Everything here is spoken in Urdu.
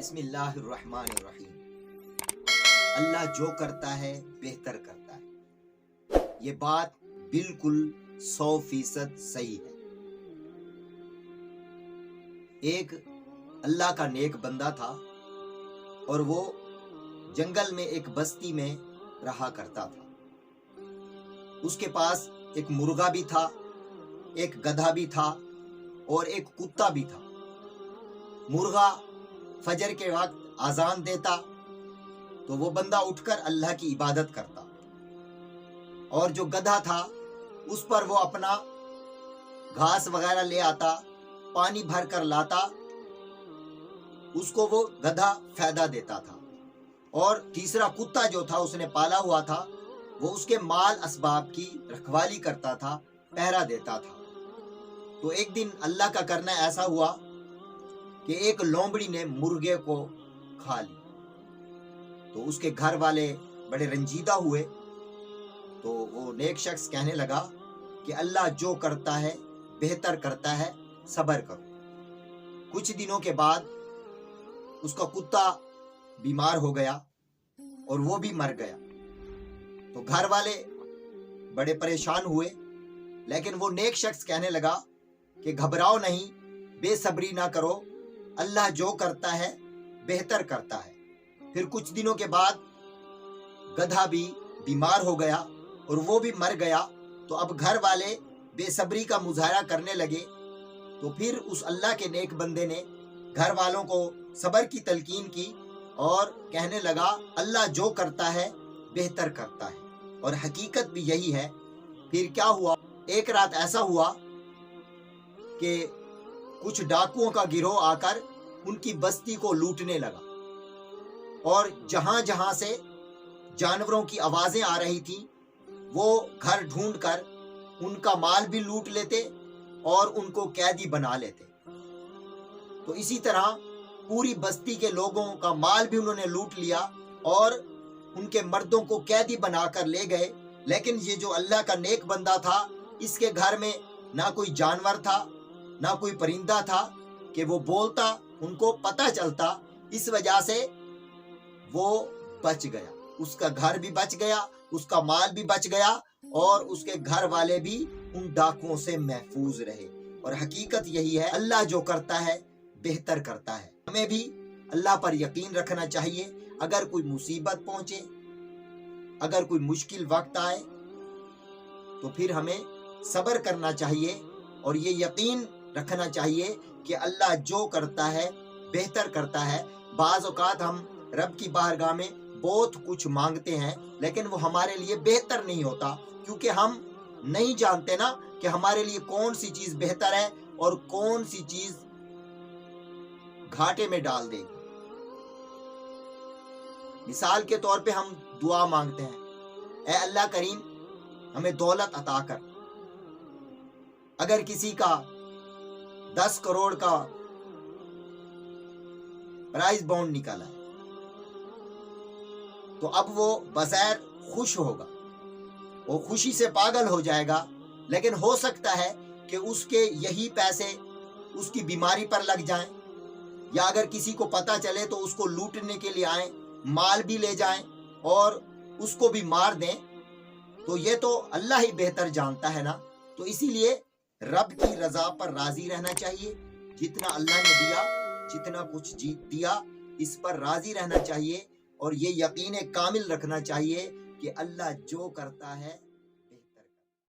بسم اللہ الرحمن الرحیم۔ اللہ جو کرتا ہے بہتر کرتا ہے، یہ بات بالکل 100% صحیح ہے۔ ایک اللہ کا نیک بندہ تھا اور وہ جنگل میں ایک بستی میں رہا کرتا تھا۔ اس کے پاس ایک مرغا بھی تھا، ایک گدھا بھی تھا اور ایک کتا بھی تھا۔ مرغا فجر کے وقت اذان دیتا تو وہ بندہ اٹھ کر اللہ کی عبادت کرتا، اور جو گدھا تھا اس پر وہ اپنا گھاس وغیرہ لے آتا، پانی بھر کر لاتا، اس کو وہ گدھا فائدہ دیتا تھا۔ اور تیسرا کتا جو تھا اس نے پالا ہوا تھا، وہ اس کے مال اسباب کی رکھوالی کرتا تھا، پہرا دیتا تھا۔ تو ایک دن اللہ کا کرنا ایسا ہوا کہ ایک لومڑی نے مرغے کو کھا لی۔ تو اس کے گھر والے بڑے رنجیدہ ہوئے، تو وہ نیک شخص کہنے لگا کہ اللہ جو کرتا ہے بہتر کرتا ہے، صبر کرو۔ کچھ دنوں کے بعد اس کا کتا بیمار ہو گیا اور وہ بھی مر گیا۔ تو گھر والے بڑے پریشان ہوئے، لیکن وہ نیک شخص کہنے لگا کہ گھبراؤ نہیں، بے صبری نہ کرو، اللہ جو کرتا ہے بہتر کرتا ہے۔ پھر کچھ دنوں کے بعد گدھا بھی بیمار ہو گیا اور وہ بھی مر گیا۔ تو اب گھر والے بے صبری کا مظاہرہ کرنے لگے۔ تو پھر اس اللہ کے نیک بندے نے گھر والوں کو صبر کی تلقین کی اور کہنے لگا اللہ جو کرتا ہے بہتر کرتا ہے، اور حقیقت بھی یہی ہے۔ پھر کیا ہوا، ایک رات ایسا ہوا کہ کچھ ڈاکوؤں کا گروہ آ کر ان کی بستی کو لوٹنے لگا، اور جہاں جہاں سے جانوروں کی آوازیں آ رہی تھیں وہ گھر ڈھونڈ کر ان کا مال بھی لوٹ لیتے اور ان کو قیدی بنا لیتے۔ تو اسی طرح پوری بستی کے لوگوں کا مال بھی انہوں نے لوٹ لیا اور ان کے مردوں کو قیدی بنا کر لے گئے۔ لیکن یہ جو اللہ کا نیک بندہ تھا، اس کے گھر میں نہ کوئی جانور تھا، نہ کوئی پرندہ تھا کہ وہ بولتا، ان کو پتہ چلتا۔ اس وجہ سے وہ بچ گیا، اس کا گھر بھی بچ گیا، اس کا مال بھی بچ گیا، اور اس کے گھر والے بھی ان ڈاکوؤں سے محفوظ رہے۔ اور حقیقت یہی ہے، اللہ جو کرتا ہے بہتر کرتا ہے۔ ہمیں بھی اللہ پر یقین رکھنا چاہیے۔ اگر کوئی مصیبت پہنچے، اگر کوئی مشکل وقت آئے، تو پھر ہمیں صبر کرنا چاہیے اور یہ یقین رکھنا چاہیے کہ اللہ جو کرتا ہے بہتر کرتا ہے۔ بعض اوقات ہم رب کی بارگاہ میں بہت کچھ مانگتے ہیں، لیکن وہ ہمارے لیے بہتر نہیں ہوتا، کیونکہ ہم نہیں جانتے نا کہ ہمارے لیے کون سی چیز بہتر ہے اور کون سی چیز گھاٹے میں ڈال دے گی۔ مثال کے طور پہ ہم دعا مانگتے ہیں، اے اللہ کریم ہمیں دولت عطا کر۔ اگر کسی کا 10 کروڑ کا پرائز بانڈ نکالا ہے تو اب وہ بظاہر خوش ہوگا، وہ خوشی سے پاگل ہو جائے گا، لیکن ہو سکتا ہے کہ اس کے یہی پیسے اس کی بیماری پر لگ جائیں، یا اگر کسی کو پتہ چلے تو اس کو لوٹنے کے لیے آئیں، مال بھی لے جائیں اور اس کو بھی مار دیں۔ تو یہ تو اللہ ہی بہتر جانتا ہے نا۔ تو اسی لیے رب کی رضا پر راضی رہنا چاہیے۔ جتنا اللہ نے دیا، جتنا کچھ دیا، اس پر راضی رہنا چاہیے، اور یہ یقین کامل رکھنا چاہیے کہ اللہ جو کرتا ہے